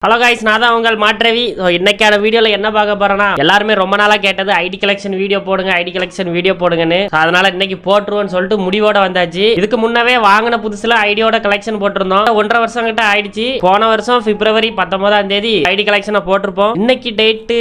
Hello guys, நான் தான் உங்கள் மாற்றவி. இன்னைக்கான வீடியோல என்ன பார்க்க போறேன்னா, எல்லாருமே ரொம்ப நாளா கேட்டது ஐடி கலெக்ஷன் வீடியோ போடுங்க, ஐடி கலெக்ஷன் வீடியோ போடுங்கன்னு. அதனால இன்னைக்கு போட்டுருவோம்னு சொல்லிட்டு முடிவோட வந்தாச்சு. இதுக்கு முன்னவே வாங்கின புதுசுல ஐடியோட கலெக்ஷன் போட்டிருந்தோம். 1.5 வருஷம் கிட்ட ஆயிடுச்சு. போன வருஷம் பிப்ரவரி 19ஆம் தேதி ஐடி கலெக்ஷனை போட்டிருப்போம். இன்னைக்கு டேட்டு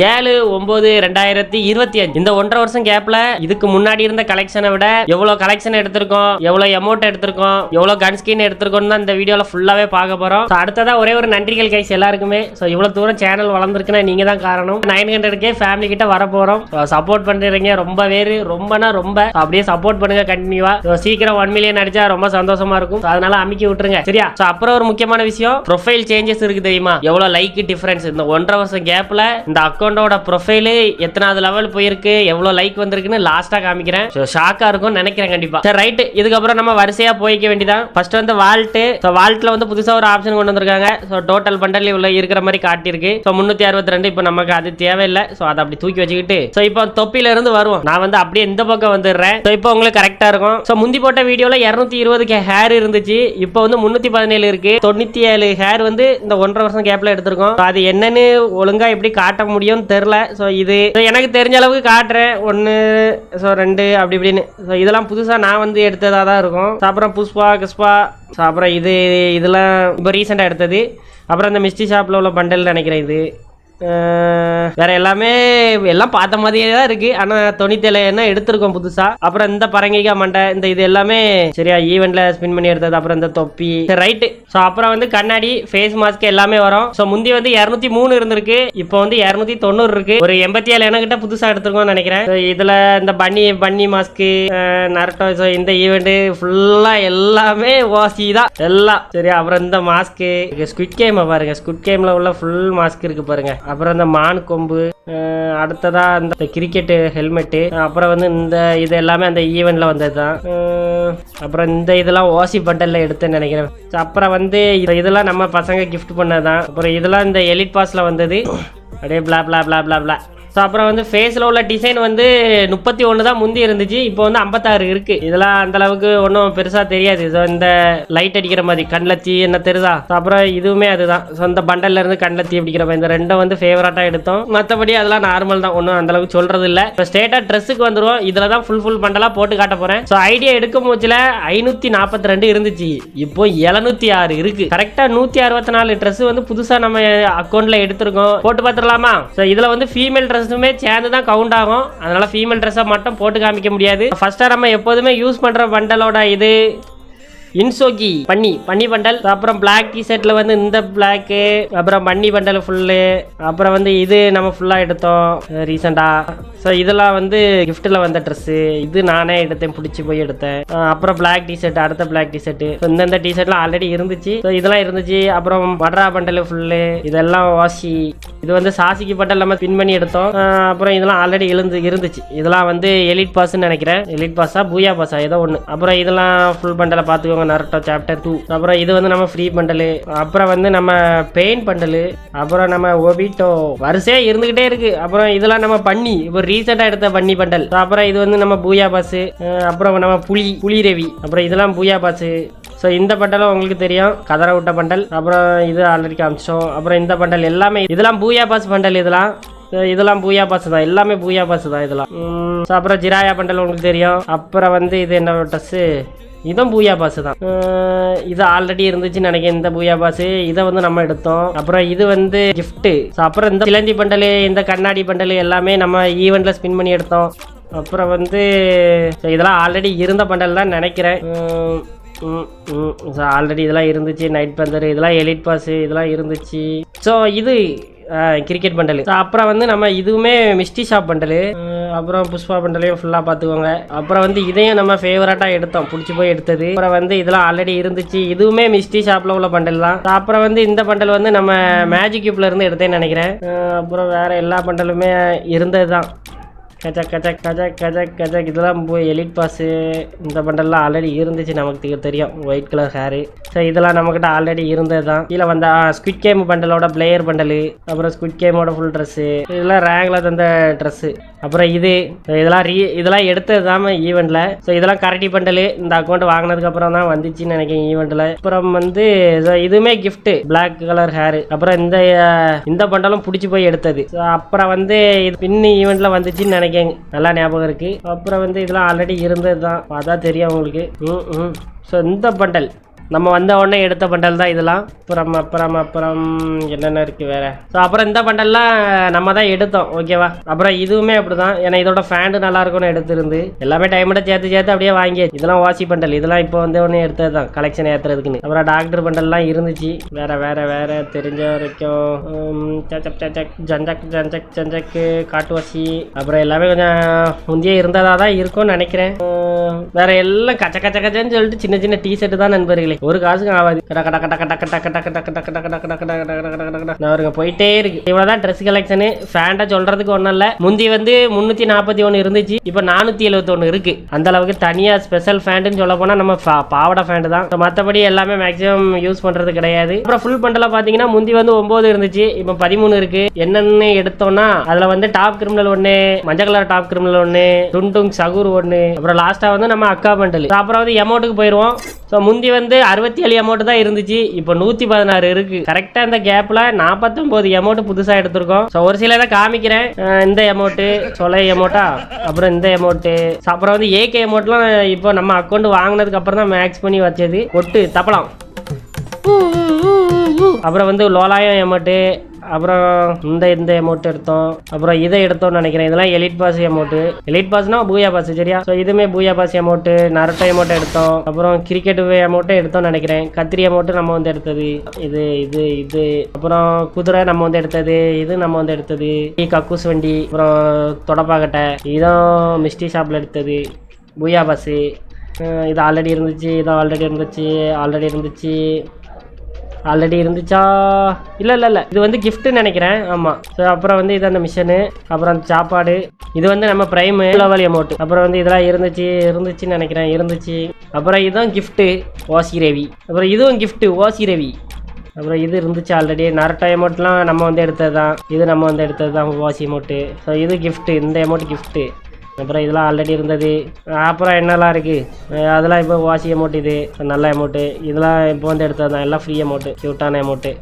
7/9/2025. இந்த 1.5 வருஷம் கேப்ல இதுக்கு முன்னாடி இருந்த கலெக்ஷனை விட எவ்வளவு கலெக்ஷன் எடுத்திருக்கோம், எவ்வளவு அமௌண்ட் எடுத்திருக்கோம், எவ்வளவு கன் ஸ்கின் எடுத்திருக்கோம் தான் இந்த வீடியோல ஃபுல்லாவே பார்க்க போறோம். அடுத்ததா ஒரே ஒரு நன்றிகள் கைஸ் எல்லாருக்குமே. சோ இவ்வளவு தூரம் சேனல் வளர்ந்துருக்குன்னா நீங்க தான் காரணம். 900K ஃபேமிலி கிட்ட வர போறோம். சப்போர்ட் பண்றீங்க ரொம்ப அப்படியே சப்போர்ட் பண்ணுங்க கண்டினியூவா. சீக்கிரம் 1 மில்லியன் அடிச்சா ரொம்ப சந்தோஷமா இருக்கும். அதனால அமுக்கி விட்டுருங்க சரியா. அப்புறம் ஒரு முக்கியமான விஷயம், ப்ரொஃபைல் சேஞ்சஸ் இருக்கு தெரியுமா? எவ்வளவு லைக் டிஃபரன்ஸ் இந்த 1.5 வருஷம் கேப்ல இந்த அக்கௌண்டோட ப்ரொஃபைல் எத்தனாவது லெவல் போயிருக்கு, எவ்வளவு லைக் வந்திருக்குன்னு லாஸ்டா காமிக்கிறேன். ஷாக்கா இருக்கும் நினைக்கிறேன் கண்டிப்பா. சரி ரைட், இதுக்கப்புறம் நம்ம வரிசையா போய்க்க வேண்டியதான். ஃபர்ஸ்ட் வந்து வால்ட்ல வந்து புதுசா ஒரு ஆப்ஷன் கொண்டு வந்திருக்காங்க. டோட்டல் பண்டல் உள்ள இருக்கிற மாதிரி காட்டியிருக்கு. 362. இப்போ நமக்கு அது தேவையில்லை. அதை அப்படி தூக்கி வச்சுக்கிட்டு இப்போ தொப்பில இருந்து வருவோம். நான் வந்து அப்படியே இந்த பக்கம் வந்துடுறேன். இப்போ உங்களுக்கு கரெக்டா இருக்கும். முந்தி போட்ட வீடியோல 220 ஹேர் இருந்துச்சு. இப்போ வந்து 317 இருக்கு. 97 ஹேர் வந்து இந்த 1.5 வருஷம் கேப்ல எடுத்திருக்கோம். அது என்னன்னு ஒழுங்கா எப்படி காட்ட முடியும்னு தெரியல. இது எனக்கு தெரிஞ்ச அளவுக்கு காட்டுறேன். 1 2 அப்படி இப்படின்னு. இதெல்லாம் புதுசா நான் வந்து எடுத்ததா தான் இருக்கும். அப்புறம் புஷ்பா கிஸ்பா, அப்புறம் இதெல்லாம் இப்போ ரீசெண்டா எடுத்தது. அப்புறம் இந்த மிஸ்டி ஷாப்ல உள்ள பண்டல் நினைக்கிறேன். இது வேற எல்லாமே எல்லாம் பார்த்த மாதிரியே தான் இருக்கு. ஆனா 97 என்ன எடுத்திருக்கோம் புதுசா. அப்புறம் இந்த பரங்கிக்காய் மண்டை, இந்த இது எல்லாமே சரியா ஈவெண்ட்ல ஸ்பின் பண்ணி எடுத்தது. அப்புறம் இந்த தொப்பி ரைட்டு. அப்புறம் வந்து கண்ணாடி, ஃபேஸ் மாஸ்க் எல்லாமே வரும். முந்தி வந்து 203 இருந்திருக்கு. இப்போ வந்து 290 இருக்கு. ஒரு 87 எனக்கிட்ட புதுசா எடுத்திருக்கோம் நினைக்கிறேன். இதுல இந்த பன்னி மாஸ்க், நரட்டோ, இந்த ஈவெண்ட் ஃபுல்லா எல்லாமே ஓசி தான் எல்லாம் சரியா. அப்புறம் இந்த மாஸ்க், ஸ்குவிட் கேம் பாருங்க. ஸ்குவிட் கேம்ல உள்ள ஃபுல் மாஸ்க் இருக்கு பாருங்க. அப்புறம் இந்த மான் கொம்பு, அடுத்ததா இந்த கிரிக்கெட் ஹெல்மெட்டு, அப்புறம் வந்து இந்த இது எல்லாமே அந்த ஈவெண்ட்ல வந்தது தான். அப்புறம் இந்த இதெல்லாம் ஓசி பண்டல்ல எடுத்தேன்னு நினைக்கிறேன். அப்புறம் வந்து இதெல்லாம் நம்ம பசங்க கிஃப்ட் பண்ணதான். அப்புறம் இதெல்லாம் இந்த எலிட் பாஸ்ல வந்தது. அப்படியே பிளா பிளா பிளா பிளா பிளா. அப்புறம் வந்து ஃபேஸில் உள்ள டிசைன் வந்து 31 தான் முந்தி இருந்துச்சு. இப்போ வந்து 56 இருக்கு. இதெல்லாம் அந்த அளவுக்கு ஒன்றும் பெருசாக தெரியாது. இந்த லைட் அடிக்கிற மாதிரி கண்லத்தி என்ன தெரியுதா. அப்புறம் இதுவுமே அதுதான். இந்த பண்டல்ல இருந்து கண்லத்தி அடிக்கிற மாதிரி இந்த ரெண்டும் வந்து ஃபேவரட்டாக எடுத்தோம். மற்றபடி அதெல்லாம் நார்மல் தான், ஒன்றும் அந்த அளவுக்கு சொல்றது இல்லை. இப்போ ஸ்டேட்டா ட்ரெஸ்ஸுக்கு வந்துடும். இதில் தான் ஃபுல் பண்டலாக போட்டு காட்ட போறேன். ஐடியா எடுக்கும் போச்சுல 542 இருந்துச்சு. இப்போ 706 இருக்கு. கரெக்டாக 164 ட்ரெஸ் வந்து புதுசாக நம்ம அக்கௌண்ட்ல எடுத்திருக்கோம். போட்டு பார்த்துடலாமா? இதில் வந்து ஃபீமேல் ட்ரெஸ் சேர்ந்து தான் கவுண்ட் ஆகும். அதனால ஃபீமேல் ட்ரெஸ்ஸை மட்டும் போட்டு காமிக்க முடியாது. ஃபர்ஸ்டா நம்ம எப்போதுமே யூஸ் பண்ற பண்டலோட இது இன்சோகி பண்ணி பண்டல். அப்புறம் பிளாக் டிஷர்ட்ல வந்து இந்த பிளாக்கு, அப்புறம் பண்ணி பண்டல் ஃபுல்லு. அப்புறம் வந்து இது நம்ம ஃபுல்லா எடுத்தோம் ரீசெண்டா. இதெல்லாம் வந்து கிஃப்ட்ல வந்த ட்ரெஸ். இது நானே எடுத்தேன், பிடிச்சி போய் எடுத்தேன். அப்புறம் பிளாக் டிஷர்ட், அடுத்த பிளாக் டிஷர்ட். இந்த டிஷர்ட்லாம் ஆல்ரெடி இருந்துச்சு. இதெல்லாம் இருந்துச்சு. அப்புறம் மட்ரா பண்டல் ஃபுல்லு. இதெல்லாம் வாசி. இது வந்து சாசிக்கு பண்டல் நம்ம பின் பண்ணி எடுத்தோம். அப்புறம் இதெல்லாம் ஆல்ரெடி இருந்துச்சு. இதெல்லாம் வந்து எலிட் பாஸ்ன்னு நினைக்கிறேன். எலிட் பாஸா பூயா பாஸா ஏதோ ஒன்று. அப்புறம் இதெல்லாம் ஃபுல் பண்டலை பார்த்துக்கோங்க. Naruto chapter 2. அப்புறம் இது வந்து நம்ம ஃப்ரீ பண்டலு. அப்புறம் வந்து நம்ம பெயின் பண்டலு. அப்புறம் நம்ம ஒபிட்டோ வரிசையா இருந்துகிட்டே இருக்கு. அப்புறம் இதெல்லாம் நம்ம பண்ணி இப்போ ரீசெண்டா எடுத்த பண்ணி பண்டல். அப்புறம் இது வந்து நம்ம பூயா பாஸ். அப்புறம் நம்ம புலி ரவி. அப்புறம் இதெல்லாம் பூயா பாஸ். இந்த பண்டலும் உங்களுக்கு தெரியும், கதற விட்ட பண்டல். அப்புறம் இது ஆல்ரெடி காமிச்சோம். அப்புறம் இந்த பண்டல் எல்லாமே இதெல்லாம் பூயா பாஸ் பண்டல். இதெல்லாம் பூயா பாஸ் தான், எல்லாமே பூயா பாஸ் தான் இதெல்லாம். அப்புறம் ஜிராயா பண்டல் உங்களுக்கு தெரியும். அப்புறம் வந்து இது என்ன ட்ரெஸ், இதுவும் பூயா பாஸ் தான். இது ஆல்ரெடி இருந்துச்சுன்னு நினைக்கிறேன் இந்த பூயா பாஸ். இதை வந்து நம்ம எடுத்தோம். அப்புறம் இது வந்து கிஃப்ட். அப்புறம் இந்த சிலந்தி பண்டல், இந்த கண்ணாடி பண்டல் எல்லாமே நம்ம ஈவெண்ட்ல ஸ்பின் பண்ணி எடுத்தோம். அப்புறம் வந்து இதெல்லாம் ஆல்ரெடி இருந்த பண்டல் தான் நினைக்கிறேன். ஆல்ரெடி இதெல்லாம் இருந்துச்சு. நைட் பந்தர், இதெல்லாம் எலிட் பாஸ், இதெல்லாம் இருந்துச்சு. இது கிரிக்கெட் பண்டல். அப்புறம் வந்து நம்ம இதுவுமே மிஸ்டி ஷாப் பண்டல். அப்புறம் புஷ்பா பண்டலையும் ஃபுல்லா பார்த்துக்கோங்க. அப்புறம் வந்து இதையும் நம்ம ஃபேவரட்டா எடுத்தோம், பிடிச்சி போய் எடுத்தது. அப்புறம் வந்து இதெல்லாம் ஆல்ரெடி இருந்துச்சு. இதுவுமே மிஸ்டி ஷாப்ல உள்ள பண்டல் தான். அப்புறம் வந்து இந்த பண்டல் வந்து நம்ம மேஜிக் கியூப்ல இருந்து எடுத்தேன்னு நினைக்கிறேன். அப்புறம் வேற எல்லா பண்டலுமே இருந்தது தான். கஜக் கஜக் கஜக் கஜக் கஜக் இதெல்லாம் போய் எலிட் பாஸு. இந்த பண்டல்லாம் ஆல்ரெடி இருந்துச்சு, நமக்கு தெரியும். White colour hair. ஸோ இதெல்லாம் நம்மக்கிட்ட ஆல்ரெடி இருந்தது தான். கீழே வந்தா ஸ்குவிட் கேம் பண்டலோட பிளேயர் பண்டலு, அப்புறம் ஸ்குவிட் கேமோட ஃபுல் ட்ரெஸ்ஸு, இதெல்லாம் ரேங்கில் தந்த ட்ரெஸ்ஸு. அப்புறம் இதெல்லாம் எடுத்தது தான் ஈவெண்ட்டில். ஸோ இதெல்லாம் கரடி பண்டலு. இந்த அக்கௌண்ட் வாங்கினதுக்கு அப்புறம் தான் வந்துச்சுன்னு நினைக்கிறேன் ஈவெண்ட்டில். அப்புறம் வந்து இதுவுமே கிஃப்ட் பிளாக் கலர் ஹேரு. அப்புறம் இந்த பண்டலும் பிடிச்சி போய் எடுத்தது. ஸோ அப்புறம் வந்து இது பின்னி ஈவெண்ட்ல வந்துச்சுன்னு நினைக்கிறேன், நல்லா ஞாபகம் இருக்கு. அப்புறம் வந்து இதெல்லாம் ஆல்ரெடி இருந்தது தான், அதான் தெரியும் உங்களுக்கு. ஸோ இந்த பண்டல் நம்ம வந்த உடனே எடுத்த பண்டல் தான் இதெல்லாம். அப்புறம் என்னென்ன இருக்குது வேறு. ஸோ அப்புறம் இந்த பண்டல்லாம் நம்ம தான் எடுத்தோம், ஓகேவா. அப்புறம் இதுவுமே அப்படி தான், ஏன்னா இதோட ஃபேண்டு நல்லா இருக்கும்னு எடுத்துருந்து எல்லாமே டைமோட சேர்த்து அப்படியே வாங்கியாச்சு. இதெல்லாம் வாசி பண்டல், இதெல்லாம் இப்போ வந்து ஒன்று எடுத்தது தான் கலெக்ஷன் ஏற்றுறதுக்குன்னு. அப்புறம் டாக்டர் பண்டல்லாம் இருந்துச்சு. வேறு தெரிஞ்ச வரைக்கும் ஜஞ்சக்கு காட்டுவாசி. அப்புறம் எல்லாமே கொஞ்சம் முந்தைய இருந்ததாக தான் இருக்கும்னு நினைக்கிறேன். வேற எல்லாம் கச்சன்னு சொல்லிட்டு சின்ன சின்ன டிஷர்ட் தான் நண்பர்களே, ஒரு காசுக்கு ஆகாது. போயிட்டே இருக்கு. இவ்வளவுதான் ட்ரெஸ் கலெக்ஷனு. ஃபேண்டா சொல்றதுக்கு ஒன்றும் இல்லை. முந்தி வந்து 341 இருந்துச்சு, இப்போ 471 இருக்கு. அந்த அளவுக்கு தனியா ஸ்பெஷல் ஃபேண்டுன்னு சொல்ல போனா நம்ம பாவடை ஃபேண்டு தான். மற்றபடி எல்லாமே மேக்ஸிமம் யூஸ் பண்றது கிடையாது. அப்புறம் ஃபுல் பண்டல பாத்தீங்கன்னா முந்தி வந்து 9 இருந்துச்சு, இப்போ 13 இருக்கு. என்னன்னு எடுத்தோம்னா அதுல வந்து டாப் கிரிமினல் 1, மஞ்சள் கலர் டாப் கிரிமினல் 1, டுண்டுங் சகுர் 1, அப்புறம் லாஸ்டா வந்து நம்ம அக்கா பண்டல். அப்புறம் வந்து எமௌண்ட்டுக்கு போயிடுவோம். ஸோ முந்தி வந்து 67 அமௌண்ட் தான் இருந்துச்சு, இப்போ 116 இருக்கு. கரெக்டா இந்த கேப்ல 49 அமௌண்ட் புதுசா எடுத்திருக்கோம். ஸோ ஒரு சில இதை காமிக்கிறேன். இந்த அமௌண்ட் சொலை அமௌண்டா, அப்புறம் இந்த அமௌண்ட், அப்புறம் வந்து ஏகே அமௌண்ட்லாம் இப்போ நம்ம அக்கௌண்ட் வாங்கினதுக்கு அப்புறம் தான் மேக்ஸ் பண்ணி வச்சது. ஒட்டு தப்பலாம். அப்புறம் வந்து லோலாயம் அமௌண்ட்டு, அப்புறம் இந்த அமௌண்ட் எடுத்தோம். அப்புறம் இதை எடுத்தோம்னு நினைக்கிறேன். இதெல்லாம் எலிட் பாஸ் அமௌண்ட். எலிட் பாஸ்னா பூயா பாஸ், சரியா. ஸோ இதுவுமே பூயா பாஸ் அமௌண்ட். நரட்டோ அமௌண்ட் எடுத்தோம். அப்புறம் கிரிக்கெட் அமௌண்ட்டை எடுத்தோம்னு நினைக்கிறேன். கத்திரி அமௌண்ட் நம்ம வந்து எடுத்தது. இது அப்புறம் குதிரை நம்ம வந்து எடுத்தது. இது நம்ம வந்து எடுத்தது. கக்கூஸ் வண்டி, அப்புறம் தொடப்பாக்கட்டை, இதான் மிஸ்டி ஷாப்ல எடுத்தது. பூயா பாஸ் இது ஆல்ரெடி இருந்துச்சு. ஆல்ரெடி இருந்துச்சா? இல்லை இது வந்து கிஃப்ட்டுன்னு நினைக்கிறேன். ஆமாம். ஸோ அப்புறம் வந்து இது அந்த மிஷனு, அப்புறம் சாப்பாடு. இது வந்து நம்ம பிரைம் லெவல் அமௌண்ட். அப்புறம் வந்து இதெல்லாம் இருந்துச்சுன்னு நினைக்கிறேன். இருந்துச்சு. அப்புறம் இதுதான் கிஃப்ட்டு ஓசி ரவி. அப்புறம் இதுவும் கிஃப்ட்டு ஓசி ரவி. அப்புறம் இது இருந்துச்சு ஆல்ரெடி. நரட்டோ அமௌண்ட்லாம் நம்ம வந்து எடுத்தது தான். இது நம்ம வந்து எடுத்தது தான் ஓசி அமௌண்ட்டு. ஸோ இது கிஃப்ட்டு, இந்த அமௌண்ட் கிஃப்ட்டு. அப்புறம் இதெல்லாம் ஆல்ரெடி இருந்தது. அப்புறம் என்னெல்லாம் இருக்குது அதெல்லாம் இப்போ வாசி அமௌண்ட். இது நல்ல அமௌண்ட்டு. இதெல்லாம் இப்போ வந்து எடுத்தது தான், எல்லாம் ஃப்ரீ அமௌண்ட்டு, க்யூட்டான அமௌண்ட்டு.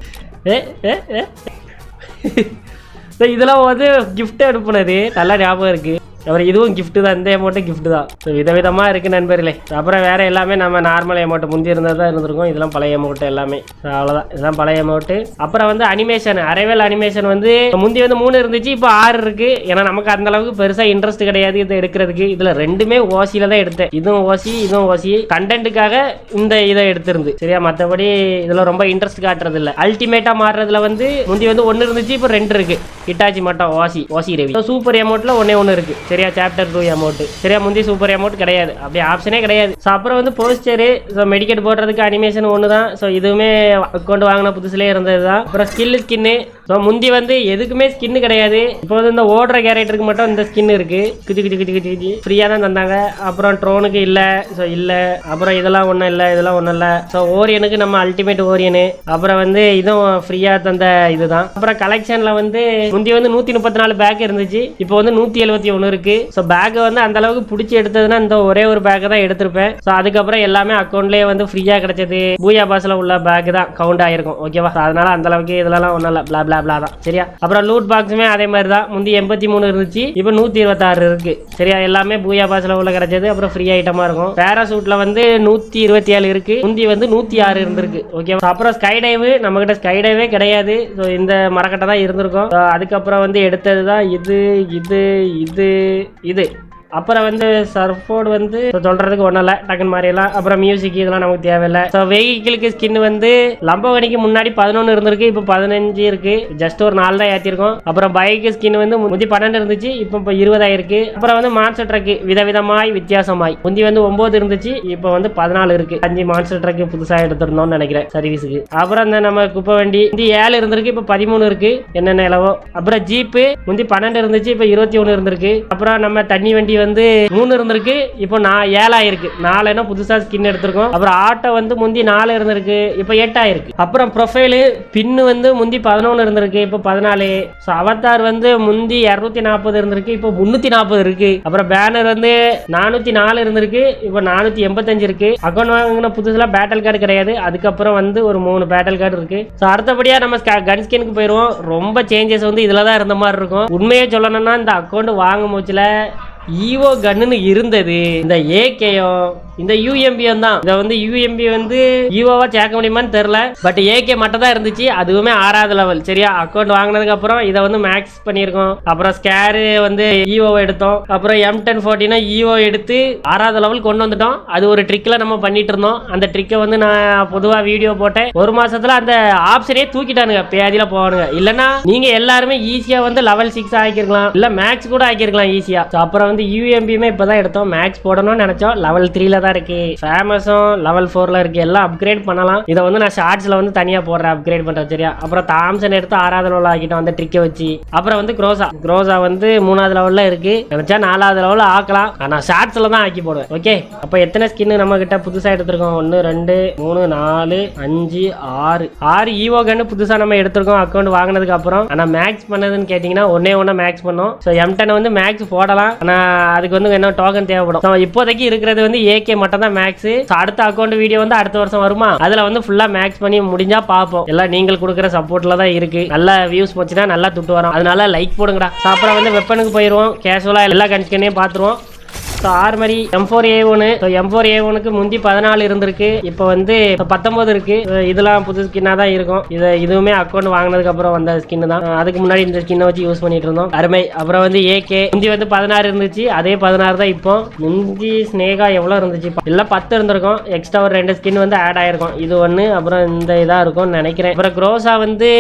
இதெல்லாம் வந்து கிஃப்ட் அனுப்புனது நல்லா ஞாபகம் இருக்குது. அப்புறம் இதுவும் கிஃப்ட்டு தான், இந்த அமௌண்ட்டும் கிஃப்ட்டு தான். ஸோ விதவிதமாக இருக்குது நண்பர்களே. அப்புறம் வேறு எல்லாமே நம்ம நார்மல் அமௌண்ட் முந்தி இருந்தால் தான் இருந்திருக்கும். இதெல்லாம் பழைய அமௌண்ட் எல்லாமே. அவ்வளோதான், இதெல்லாம் பழைய அமௌண்ட்டு. அப்புறம் வந்து அனிமேஷன், அரைவேல் அனிமேஷன் வந்து முந்தி வந்து 3 இருந்துச்சு, இப்போ 6 இருக்குது. ஏன்னா நமக்கு அந்த அளவுக்கு பெருசாக இன்ட்ரெஸ்ட் கிடையாது இதை எடுக்கிறதுக்கு. இதில் ரெண்டுமே ஓசியில் தான் எடுத்தேன். இதுவும் ஓசி கண்டென்ட்டுக்காக இதை எடுத்திருந்து, சரியா. மற்றபடி இதில் ரொம்ப இன்ட்ரெஸ்ட் காட்டுறது இல்லை. அல்டிமேட்டாக மாறுறதுல வந்து முந்தி வந்து 1 இருந்துச்சு, இப்போ 2 இருக்குது. இட்டாச்சி மட்டும் ஓசி ரவி. சூப்பர் அமௌண்ட்டில் 1 இருக்குது, சரியா. சாப்டர் 2 அமௌண்ட், சரியா. முந்தி சூப்பர் அமௌண்ட் கிடையாது, அப்படியே ஆப்ஷனே கிடையாது. ஸோ அப்புறம் வந்து போஸ்டரு, ஸோ மெடிக்கெட் போடுறதுக்கு அனிமேஷன் 1 தான். ஸோ இதுவுமே அக்கௌண்ட் வாங்கின புதுசுலேயே இருந்தது தான். அப்புறம் ஸ்கின்னு. ஸோ முந்தி வந்து எதுக்குமே ஸ்கின்னு கிடையாது. இப்போ வந்து இந்த ஓடுற கேரக்டருக்கு மட்டும் இந்த ஸ்கின் இருக்குது. கிச்சு ஃப்ரீயாக தான் தந்தாங்க. அப்புறம் ட்ரோனுக்கு இல்லை. ஸோ இல்லை. அப்புறம் இதெல்லாம் ஒன்றும் இல்லை. ஸோ ஓரியனுக்கு நம்ம அல்டிமேட் ஓரியனு. அப்புறம் வந்து இதுவும் ஃப்ரீயாக தந்த இதுதான். அப்புறம் கலெக்ஷனில் வந்து முந்தி வந்து 134 பேக் இருந்துச்சு, இப்போ வந்து 171 இருக்கு. ஸோ பேக்கை வந்து அந்த அளவுக்கு பிடிச்சி எடுத்ததுன்னா இந்த ஒரே ஒரு பேக்கை தான் எடுத்திருப்பேன். ஸோ அதுக்கப்புறம் எல்லாமே அக்கௌண்ட்லேயே வந்து ஃப்ரீயாக கிடைச்சது. பூயா பாஸில் உள்ள பேக் தான் கவுண்ட் ஆயிருக்கும், ஓகேவா. அதனால அந்த அளவுக்கு இதெல்லாம் ஒன்றும் இல்லை, பிளா தான், சரியா. அப்புறம் லூட் பாக்ஸுமே அதே மாதிரி தான். முந்தி 83 இருந்துச்சு, இப்போ 126 இருக்கு, சரியா. எல்லாமே பூயா பாஸில் உள்ள கிடைச்சது. அப்புறம் ஃப்ரீ ஐட்டமாக இருக்கும். பேராசூட்டில் வந்து 127 இருக்கு, முந்தி வந்து 106 இருந்திருக்கு, ஓகேவா. அப்புறம் ஸ்கை டைவ், நம்ம கிட்ட ஸ்கை டைவே கிடையாது. ஸோ இந்த மரக்கட்டை தான் இருந்திருக்கும். அதுக்கப்புறம் வந்து எடுத்தது தான் இது அப்புறம் வந்து சர்ஃபோர்டு வந்து சொல்றதுக்கு ஒன்றும் இல்லை, டக்குன்னு மாறிடலாம். அப்புறம் மியூசிக் இதெல்லாம் நமக்கு தேவையில்லை. ஸோ வெஹிக்கிளுக்கு ஸ்கின் வந்து லம்போகனிக்கு முன்னாடி 11 இருந்திருக்கு, இப்போ 15 இருக்கு. ஜஸ்ட் ஒரு 4 தான் ஏற்றிருக்கோம். அப்புறம் பைக்கு ஸ்கின் வந்து முந்தி 12 இருந்துச்சு, இப்போ 20 ஆயிருக்கு. அப்புறம் வந்து மான்ஸ்டர் ட்ரக் விதவிதமாய் வித்தியாசமாய் முந்தி வந்து 9 இருந்துச்சு, இப்போ வந்து 14 இருக்கு. 5 மான்ஸ்டர் ட்ரக் புதுசாக எடுத்திருந்தோம்னு நினைக்கிறேன் சர்வீஸுக்கு. அப்புறம் இந்த நம்ம குப்பை வண்டி முந்தி 7 இருந்திருக்கு, இப்போ 13 இருக்கு. என்னென்ன இலவோ. அப்புறம் ஜீப்பு முந்தி 12 இருந்துச்சு, இப்போ 21 இருந்திருக்கு. அப்புறம் நம்ம தண்ணி வண்டி வந்து 3 இருந்திருக்கு, இப்போ 7 ஆயிருக்கு. 4 புதுசா ஸ்கின் எடுத்திருக்கோம். அப்புறம் ஆட்டோ வந்து முந்தி 4 இருந்திருக்கு, இப்போ 8 ஆயிருக்கு. அப்புறம் ப்ரொஃபைலு பின்னு வந்து முந்தி 11 இருந்திருக்கு, இப்போ 14. ஸோ அவதார் வந்து முந்தி 240 இருந்திருக்கு, இப்போ 340 இருக்கு. அப்புறம் பேனர் வந்து 404 இருந்திருக்கு, இப்போ 485 இருக்கு. அக்கௌண்ட் வாங்கின புதுசுல பேட்டல் கார்டு கிடையாது. அதுக்கப்புறம் வந்து ஒரு 3 பேட்டல் கார்டு இருக்கு. ஸோ அடுத்தபடியா நம்ம கன் ஸ்கின்னுக்கு போயிடுவோம். ரொம்ப சேஞ்சஸ் வந்து இதுல தான் இருந்த மாதிரி இருக்கும். உண்மையை சொல்லணும்னா இந்த அக்கௌண்ட் வாங்கும் போச்சுல ஈவோ கன்னு இருந்தது, இந்த ஏகேயும் இந்த யூஎம்பியும் தான். இதை வந்து யூஎம்பி வந்து ஈவோவா சேர்க்க முடியுமான்னு தெரியல, பட் ஏகே மட்டும் தான் இருந்துச்சு. அதுவுமே 6வது லெவல். சரியா, அக்கௌண்ட் வாங்கினதுக்கு அப்புறம் இதை வந்து மேக்ஸ் பண்ணியிருக்கோம். அப்புறம் ஸ்கேரு வந்து ஈவோவை எடுத்தோம். அப்புறம் M1014 ஈவோ எடுத்து 6வது லெவல் கொண்டு வந்துட்டோம். அது ஒரு ட்ரிக்ல நம்ம பண்ணிட்டு இருந்தோம். அந்த ட்ரிக்கை வந்து நான் பொதுவாக வீடியோ போட்டேன். ஒரு மாசத்துல அந்த ஆப்ஷனே தூக்கிட்டானுங்க, பேதியில போவானுங்க. இல்லைன்னா நீங்க எல்லாருமே ஈஸியா வந்து லெவல் 6 ஆக்கிருக்கலாம், இல்ல மேக்ஸ் கூட ஆக்கிருக்கலாம் ஈஸியா. அப்புறம் வந்து யூஎம்பியுமே இப்பதான் எடுத்தோம். மேக்ஸ் போடணும்னு நினைச்சோம், லெவல் 3ல தான் இருக்கு. ஃபேமஸும் லெவல் 4ல இருக்கு. எல்லாம் அப்கிரேட் பண்ணலாம். இதை வந்து நான் ஷார்ட்ஸ்ல வந்து தனியா போடுறேன் அப்கிரேட் பண்றேன். சரியா, அப்புறம் தாம்சன் எடுத்து 6வது லெவல் ஆக்கிட்டோம் அந்த ட்ரிக்கை வச்சு. அப்புறம் வந்து குரோசா வந்து 3வது லெவல்ல இருக்கு. நினைச்சா 4வது லெவல் ஆக்கலாம், ஆனா ஷார்ட்ஸ்ல தான் ஆக்கி போடுவேன். ஓகே, அப்ப எத்தனை ஸ்கின் நம்ம கிட்ட புதுசா எடுத்திருக்கோம்? 1 2 3 4 5 6 ஈவோ கன்னு புதுசா நம்ம எடுத்திருக்கோம் அக்கௌண்ட் வாங்கினதுக்கு அப்புறம். ஆனா மேக்ஸ் பண்ணதுன்னு கேட்டீங்கன்னா ஒன்னே மேக்ஸ் பண்ணோம். ஸோ M10 வந்து மேக்ஸ் போடலாம், ஆனா அதுக்கு வந்து என்ன டோக்கன் தேவைப்படும். இப்போதைக்கு இருக்கிறது வந்து ஏகே மட்டும் தான் மேக்ஸ். அடுத்த அக்கௌண்ட் வீடியோ வந்து அடுத்த வருஷம் வருமா, அதுல வந்து ஃபுல்லா மேக்ஸ் பண்ணி முடிஞ்சா பாப்போம். எல்லாம் நீங்கள் கொடுக்குற சப்போர்ட்ல தான் இருக்கு. நல்ல வியூஸ் போச்சுன்னா நல்லா துட்டு வரும். அதனால லைக் போடுங்கடா. அப்புறம் வந்து வெப்பனுக்கு போயிடுவோம். கேஷுவலா எல்லா கன்ஸ்கினையும் பார்த்துருவோம். ஆர்மரி M4A1. M4A1க்கு முந்தி 14 இருந்திருக்கு, இப்போ வந்து 19 இருக்கு. இதெல்லாம் புது ஸ்கின்னா தான் இருக்கும். இதுவுமே அக்கௌண்ட் வாங்கினதுக்கு அப்புறம் வந்த ஸ்கின் தான். அதுக்கு முன்னாடி இந்த ஸ்கின்னை வச்சு யூஸ் பண்ணிட்டு இருந்தோம். அருமை. அப்புறம் வந்து ஏகே முந்தி வந்து 16 இருந்துச்சு, அதே 16 தான் இப்போ. முந்தி ஸ்னேகா எவ்வளவு இருந்துச்சு, இல்ல 10 இருந்திருக்கும். எக்ஸ்ட்ரா ஒரு 2 ஸ்கின் வந்து ஆட் ஆயிருக்கும். இது ஒண்ணு. அப்புறம் இந்த இதா இருக்கும்னு நினைக்கிறேன். அப்புறம் குரோசா வந்து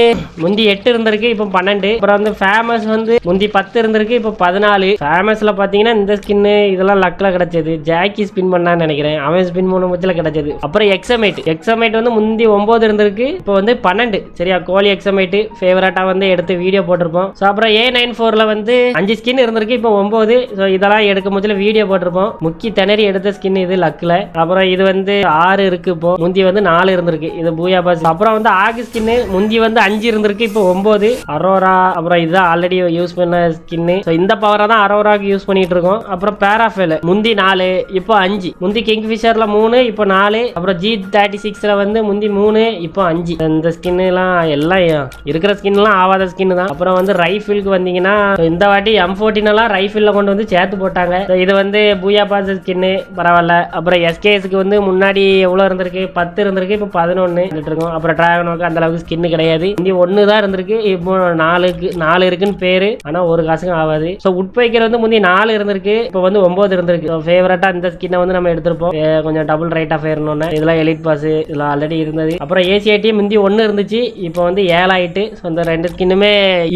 முந்தி 8 இருந்திருக்கு, இப்போ 12. அப்புறம் வந்து ஃபேமஸ் வந்து முந்தி 10 இருந்திருக்கு, இப்போ 14. ஃபேமஸ்ல பாத்தீங்கன்னா இந்த ஸ்கின்னு இதெல்லாம் லக்ல கிடைச்சது. ஜாக்கி ஸ்பின் பண்ணான்னு நினைக்கிறேன், அவன் ஸ்பின் பண்ண முச்சில கிடைச்சது. அப்புறம் எக்ஸமேட் வந்து முந்தி 9 இருந்திருக்கு, இப்போ வந்து 12. சரியா, கோலி எக்ஸமேட் ஃபேவரட்டா வந்து எடுத்து வீடியோ போட்டிருப்போம். ஸோ அப்புறம் A94ல வந்து 5 ஸ்கின் இருந்திருக்கு, இப்போ 9. ஸோ இதெல்லாம் எடுக்க முச்சில வீடியோ போட்டிருப்போம். முக்கி திணறி எடுத்த ஸ்கின் இது லக்ல. அப்புறம் இது வந்து 6 இருக்கு, இப்போ முந்தி வந்து 4 இருந்திருக்கு. இது பூயா பாஸ். அப்புறம் வந்து ஆகு ஸ்கின் முந்தி வந்து 5 இருந்திருக்கு, இப்போ 9. அரோரா. அப்புறம் இதுதான் ஆல்ரெடி யூஸ் பண்ண ஸ்கின். இந்த பவரை தான் அரோராக்கு யூஸ் பண்ணிட்டு இருக்கோம். அப்புறம் பேராஃபேல் முந்தி 4, இப்போ 5. முந்தி கிங்ஃபிஷர்ல 3, இப்போ 4. அப்புறம் G36ல வந்து முந்தி 3, இப்போ 5. இந்த ஸ்கின் எல்லாம் இருக்கிற ஸ்கின் எல்லாம் ஆவாத ஸ்கின் தான். அப்புறம் வந்து ரைஃபிளுக்கு வந்தீங்கன்னா இந்த வாட்டி M14 எல்லாம் ரைஃபிள்ல கொண்டு வந்து சேர்த்து போட்டாங்க. இது வந்து பூயா பாஸ் ஸ்கின் பரவாயில்ல. அப்புறம் SKSக்கு வந்து முன்னாடி எவ்வளவு இருந்திருக்கு, 10 இருந்திருக்கு, இப்போ 11 இருக்கும். அப்புறம் டிராகனோக்கு அந்த அளவுக்கு ஸ்கின் கிடையாது. முந்தி 1 தான் இருந்திருக்கு, இப்போ 4 இருக்குன்னு பேரு, ஆனா ஒரு காசுக்கும் ஆகாது. ஸோ உட்பைக்கர் வந்து முந்தி 4 இருந்திருக்கு, இப்போ வந்து 9 இருந்திருக்கு. ஃபேவரட்டா இந்த ஸ்கின்னை வந்து நம்ம எடுத்திருப்போம். கொஞ்சம் டபுள் ரைட் ஆஃப் ஏறணும்னு. இதெல்லாம் எலிட் பாஸ் இதெல்லாம் ஆல்ரெடி இருந்தது. அப்புறம் ACAT முந்தி 1 இருந்துச்சு, இப்போ வந்து 7 ஆயிட்டு. ஸோ இந்த 2 ஸ்கின்னுமே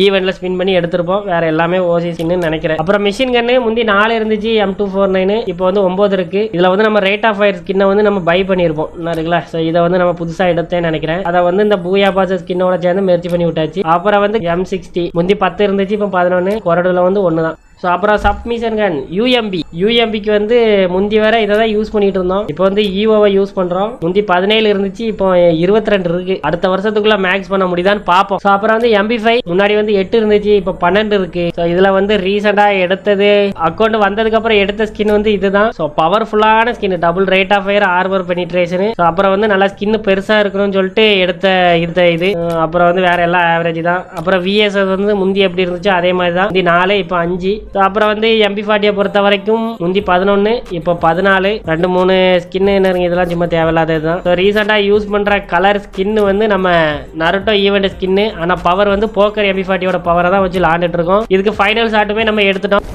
ஈவெண்ட்ல ஸ்பின் பண்ணி எடுத்திருப்போம். வேற எல்லாமே ஓசி ஸ்கின்னு நினைக்கிறேன். அப்புறம் மிஷின் கன்னு முந்தி 4 இருந்துச்சு, M249, இப்போ வந்து 9 இருக்கு. இதுல வந்து நம்ம ரேட் ஆஃப் ஃபயர் ஸ்கின்னை வந்து நம்ம பை பண்ணிருப்போம் இருக்குல்ல. ஸோ இதை வந்து நம்ம புதுசா எடுத்தேன்னு நினைக்கிறேன். அதை வந்து இந்த பூயா பாஸ் ஸ்கின்னோட சேர்ந்து மெர்ஜ் பண்ணி விட்டாச்சு. அப்புறம் வந்து M60 முந்தி 10 இருந்துச்சு, இப்போ 11. கொரடுல வந்து 1 தான். ஸோ அப்புறம் சப்மிஷன் கன் யூஎம்பிக்கு வந்து முந்தி வேற இதை தான் யூஸ் பண்ணிட்டு இருந்தோம். இப்போ வந்து ஈவோவை யூஸ் பண்றோம். முந்தி 17 இருந்துச்சு, இப்போ 22 இருக்கு. அடுத்த வருஷத்துக்குள்ள மேக்ஸ் பண்ண முடியுதான்னு பார்ப்போம். ஸோ அப்புறம் வந்து MP5 முன்னாடி வந்து 8 இருந்துச்சு, இப்போ 12 இருக்கு. ஸோ இதுல வந்து ரீசெண்டா எடுத்தது அக்கௌண்ட் வந்ததுக்கு அப்புறம் எடுத்த ஸ்கின் வந்து இதுதான். ஸோ பவர்ஃபுல்லான skin, double rate of fire, armour penetration. So அப்புறம் வந்து நல்லா ஸ்கின் பெருசா இருக்கணும்னு சொல்லிட்டு எடுத்த இது. அப்புறம் வந்து வேற எல்லாம் ஆவரேஜ் தான். அப்புறம் VS வந்து முந்தி எப்படி இருந்துச்சோ அதே மாதிரி தான். முந்தி 4, இப்போ 5. அப்புறம் வந்து MP40 பொறுத்த வரைக்கும் முந்தி 11, இப்போ 14. 2-3 ஸ்கின் இதெல்லாம் சும்மா தேவையில்லாததுதான். ரீசெண்டா யூஸ் பண்ற கலர் ஸ்கின் வந்து நம்ம நருட்டோ ஈவெண்ட் ஸ்கின். ஆனா பவர் வந்து போக்கர் MP40யோட பவரை தான் வச்சு விளாண்டுட்டு இருக்கோம். இதுக்கு ஃபைனல் ஷாட்டுமே நம்ம எடுத்துட்டோம்.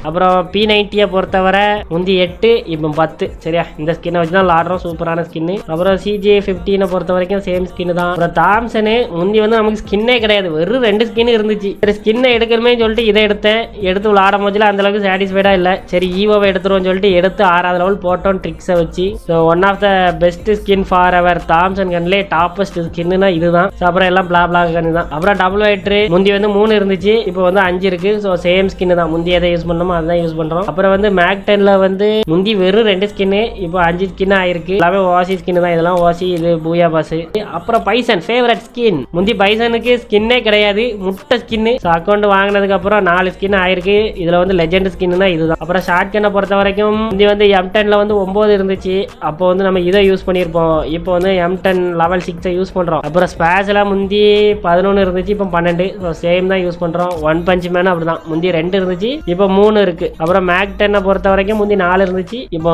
அப்புறம் P90 பொறுத்தவரை முந்தி 8 இப்போ 10. சரியா, இந்த ஸ்கின்னை வச்சு தான் விளாடுறோம். சூப்பரான ஸ்கின்னு. அப்புறம் CJ15 பொறுத்த வரைக்கும் சேம் ஸ்கின் தான். அப்புறம் தாம்சனு முந்தி வந்து நமக்கு ஸ்கின்னே கிடையாது, வெறும் 2 ஸ்கின் இருந்துச்சு. சரி, ஸ்கின்னை எடுக்கணுமே சொல்லிட்டு இதை எடுத்து விளாடும் போதுல அந்த அளவுக்கு சாட்டிஸ்ஃபைடா இல்லை. சரி, ஈவோவை எடுத்துருவோம் சொல்லிட்டு எடுத்து 6வது லெவல் போட்டோம் ட்ரிக்ஸை வச்சு. So one of the best skin for our Thompson கன்லே டாப்பஸ்ட் ஸ்கின்னா இதுதான். அப்புறம் எல்லாம் பிளா கன் தான். அப்புறம் டபுள் வைட்ரு முந்தி வந்து 3 இருந்துச்சு, இப்போ வந்து 5 இருக்கு. ஸோ சேம் ஸ்கின் தான், முந்தி எதை யூஸ் பண்ணோமோ அதுதான் யூஸ் பண்றோம். அப்புறம் வந்து மேக் 10ல வந்து முந்தி வெறும் 2 ஸ்கின்னு, இப்போ 5 ஸ்கின் ஆயிருக்கு. எல்லாமே ஓசி ஸ்கின் தான். இதெல்லாம் ஓசி, இது பூயா பாஸ். அப்புறம் பைசன் ஃபேவரட் ஸ்கின். முந்தி பைசனுக்கு ஸ்கின்னே கிடையாது, முட்டை ஸ்கின். அக்கௌண்ட் வாங்கினதுக்கு அப்புறம் 4 ஸ்கின் ஆயிருக்கு. இதுல வந்து லெஜெண்ட் ஸ்கின் தான் இதுதான். அப்புறம் ஷார்ட் கன்னை பொறுத்த வரைக்கும் முந்தி வந்து M10ல வந்து 9 இருந்துச்சு, அப்போ வந்து நம்ம இதை யூஸ் பண்ணியிருப்போம். இப்போ வந்து M10 லெவல் 6 யூஸ் பண்றோம். அப்புறம் ஸ்பேஸ்ல முந்தி 11 இருந்துச்சு, இப்போ 12. ஸோ சேம் தான் யூஸ் பண்றோம். ஒன் பஞ்ச் மேன் அப்படிதான், முந்தி 2 இருந்துச்சு, இப்போ 3 இருக்கு. அப்புறம் மேக் 10 பொறுத்த வரைக்கும் முந்தி 4 இருந்துச்சு, இப்போ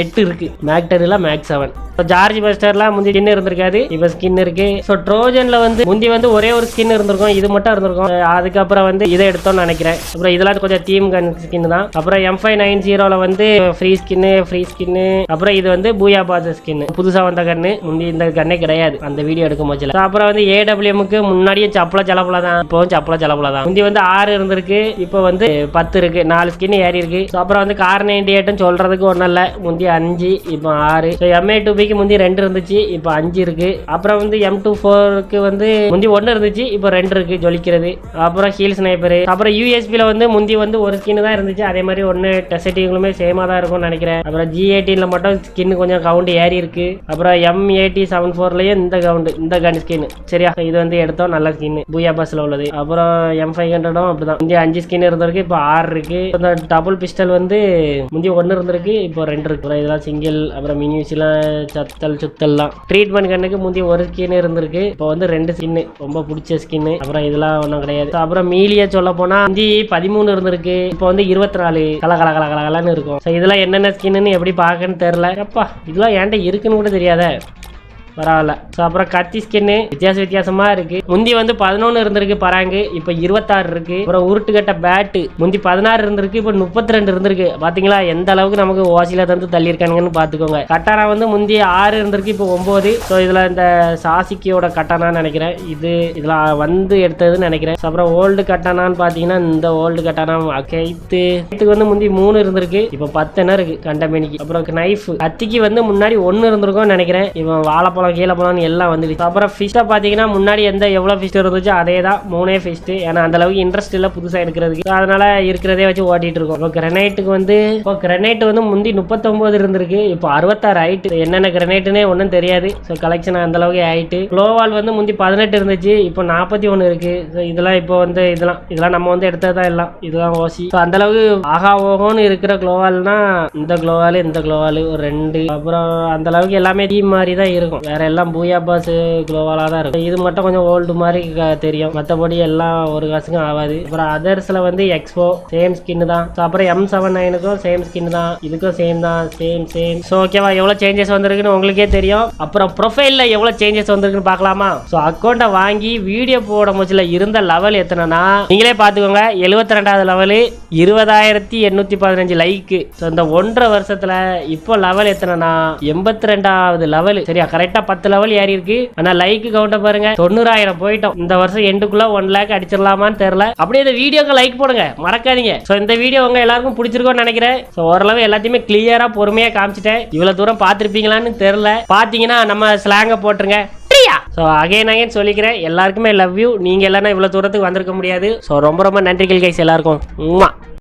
8 இருக்கு. Make 10 make 7. ஜார்ஜ் பஸ்டர்ல முந்தி ஸ்கின் இருந்திருக்காது, இப்போ ஸ்கின் இருக்கு. ஸோ ட்ரோஜன்ல வந்து முந்தி வந்து ஒரே ஒரு ஸ்கின் இருந்திருக்கும், இது மட்டும் இருந்திருக்கும். அதுக்கப்புறம் வந்து இதை எடுத்தோம்னு நினைக்கிறேன். அப்புறம் இதெல்லாம் கொஞ்சம் தீம் கன் ஸ்கின் தான். அப்புறம் M590 வந்து ஃப்ரீ ஸ்கின்னு. அப்புறம் இது வந்து பூயா பாஸ் ஸ்கின், புதுசா வந்த கண்ணு. முந்தி இந்த கண்ணே கிடையாது அந்த வீடியோ எடுக்கும் போச்சுல. அப்புறம் வந்து AWMக்கு முன்னாடியே சப்பள தான், இப்போ சப்பள தான். முந்தி வந்து 6 இருந்திருக்கு, இப்போ வந்து 10 இருக்கு. 4 ஸ்கின் ஏறி இருக்கு. அப்புறம் வந்து கார் 98 சொல்றதுக்கு ஒன்றும் இல்லை, முந்தி 5 இப்போ 6. MA2Bக்கு முந்தி 2 இருந்துச்சு, இப்போ 5 இருக்கு. அப்புறம் வந்து M24க்கு வந்து முந்தி 1 இருந்துச்சு, இப்போ 2 இருக்கு ஜொலிக்கிறது. அப்புறம் ஹீல் ஸ்னைப்பர். அப்புறம் USPல வந்து முந்தி வந்து ஒரு ஸ்கின் தான் இருந்துச்சு, அதே மாதிரி ஒன்று டெசட்டிங்களுமே சேமா தான் இருக்கும்னு நினைக்கிறேன். அப்புறம் G18ல மட்டும் ஸ்கின் கொஞ்சம் கவுண்ட் ஏறி இருக்கு. அப்புறம் M8074லயும் இந்த கன் ஸ்கின். சரியா, இது வந்து எடுத்தோம், நல்ல ஸ்கின் பூயா பாஸ்ல உள்ளது. அப்புறம் M500 அப்படிதான், முந்தி 5 ஸ்கின் இருந்திருக்கு, இப்போ 6 இருக்கு. இந்த டபுள் பிஸ்டல் வந்து முந்தி 1 இருந்திருக்கு, இப்போ 2 இருக்கு. அப்புறம் இதெல்லாம் சிங்கிள். அப்புறம் மினியூஸ்லாம் சுத்தல்லாம். ட்ரீட்மெண்ட் கண்ணுக்கு முந்தி ஒரு ஸ்கின் இருந்திருக்கு, இப்போ வந்து 2 ஸ்கின், ரொம்ப பிடிச்ச ஸ்கின். அப்புறம் இதெல்லாம் ஒன்றும் கிடையாது. அப்புறம் மீலியா சொல்ல போனா முந்தி 13 இருந்திருக்கு, இப்போ வந்து 24 கலகலன்னு இருக்கும். இதெல்லாம் என்னென்ன ஸ்கின்னு எப்படி பார்க்கன்னு தெரியல. அப்பா, இதெல்லாம் ஏன்ட்ட இருக்குன்னு கூட தெரியாத. பரவாயில்ல. ஸோ அப்புறம் கத்தி ஸ்கின்னு வித்தியாசமா இருக்கு. முந்தி வந்து 11 இருந்திருக்கு பராங்கு, இப்போ 26 இருக்கு. அப்புறம் உருட்டுக்கட்ட பேட்டு முந்தி 16 இருந்திருக்கு, இப்போ 32 இருந்திருக்கு. பாத்தீங்களா எந்த அளவுக்கு நமக்கு ஓசில தந்து தள்ளி இருக்கானுங்கன்னு பாத்துக்கோங்க. கட்டானா வந்து முந்தி 6 இருந்திருக்கு, இப்போ 9. ஸோ இதுல இந்த சாசிக்கியோட கட்டானான்னு நினைக்கிறேன், இதுல வந்து எடுத்ததுன்னு நினைக்கிறேன். அப்புறம் ஓல்டு கட்டானான்னு பாத்தீங்கன்னா இந்த ஓல்டு கட்டானா கைத்துக்கு வந்து முந்தி 3 இருந்திருக்கு, இப்போ 10 இருக்கு கண்டமேனிக்கு. அப்புறம் நைஃப் கத்திக்கு வந்து முன்னாடி 1 இருந்திருக்கும்னு நினைக்கிறேன், இப்போ வாழைப்பழம் கீழே போலாம் எல்லாம் வந்துடுச்சு. அப்புறம் ஃபிஷ்ஷை பார்த்தீங்கன்னா முன்னாடி எவ்வளோ ஃபிஷ் இருந்துச்சோ அதே தான், 3 ஃபிஷ். ஏன்னா அந்த அளவுக்கு இன்ட்ரெஸ்ட் இல்லை புதுசாக எடுக்கிறதுக்கு, அதனால இருக்கிறதே வச்சு ஓட்டிட்டு இருக்கோம். இப்போ கிரனைட் வந்து முந்தி 39 இருந்திருக்கு, இப்போ 66 ஆயிட்டு. என்னென்ன கிரனைட்னே ஒன்றும் தெரியாது. ஸோ கலெக்ஷன் அந்த அளவுக்கு ஆயிட்டு. குளோவால் வந்து முந்தி 18 இருந்துச்சு, இப்போ 41 இருக்கு. ஸோ இதெல்லாம் இப்போ வந்து இதெல்லாம் நம்ம வந்து எடுத்தது தான் எல்லாம், இதுதான் ஓசி. ஸோ அந்த அளவுக்கு ஆகா ஓகோன்னு இருக்கிற குளோவால்னா இந்த குளோவால் ஒரு 2. அப்புறம் அந்த அளவுக்கு எல்லாமே டீம் மாதிரி தான் இருக்கும், வேற எல்லாம் பூயா பாஸ் குளோவாலா தான் இருக்கும். இது மட்டும் கொஞ்சம் ஓல்டு மாதிரி தெரியும், மற்றபடி எல்லாம் ஒரு காசுக்கும் ஆகாது. அப்புறம் அதர்ஸ்ல வந்து எக்ஸ்போ சேம் ஸ்கின் தான். அப்புறம் M79க்கும் சேம் ஸ்கின் தான், இதுக்கும் சேம் தான், சேம். ஸோ ஓகேவா, எவ்வளோ சேஞ்சஸ் வந்திருக்குன்னு உங்களுக்கே தெரியும். அப்புறம் ப்ரொஃபைல்ல எவ்வளோ சேஞ்சஸ் வந்திருக்குன்னு பார்க்கலாமா? ஸோ அக்கௌண்ட்டை வாங்கி வீடியோ போட முச்சில இருந்த லெவல் எத்தனைனா நீங்களே பார்த்துக்கோங்க. 72வது லெவலு, 20,815 லைக்கு. ஸோ இந்த 1.5 வருஷத்துல இப்போ லெவல் எத்தனைனா 82வது லெவல். சரியா, கரெக்டா 10 லெவல் ஏறி இருக்கு. ஆனா லைக் கவுண்ட பாருங்க, 90,000 போயிட்டோம். இந்த வருஷம் எண்டுக்குள்ள 1 லேக் அடிச்சிடலாமான்னு தெரியல. அப்படியே இந்த வீடியோக்கு லைக் போடுங்க மறக்காதீங்க. ஸோ இந்த வீடியோ உங்க எல்லாருக்கும் பிடிச்சிருக்கும்னு நினைக்கிறேன். ஸோ ஓரளவு எல்லாத்தையுமே கிளியரா பொறுமையா காமிச்சிட்டேன். இவ்வளவு தூரம் பார்த்திருப்பீங்களான்னு தெரியல, பாத்தீங்கன்னா நம்ம ஸ்லாங்க போட்டுருங்க. ஸோ அகைன் சொல்லிக்கிறேன், எல்லாருக்குமே லவ் யூ. நீங்க எல்லாம் இவ்வளவு தூரத்துக்கு வந்திருக்க முடியாது. ஸோ ரொம்ப நன்றிகள் கைஸ் எல்லாருக்கும்.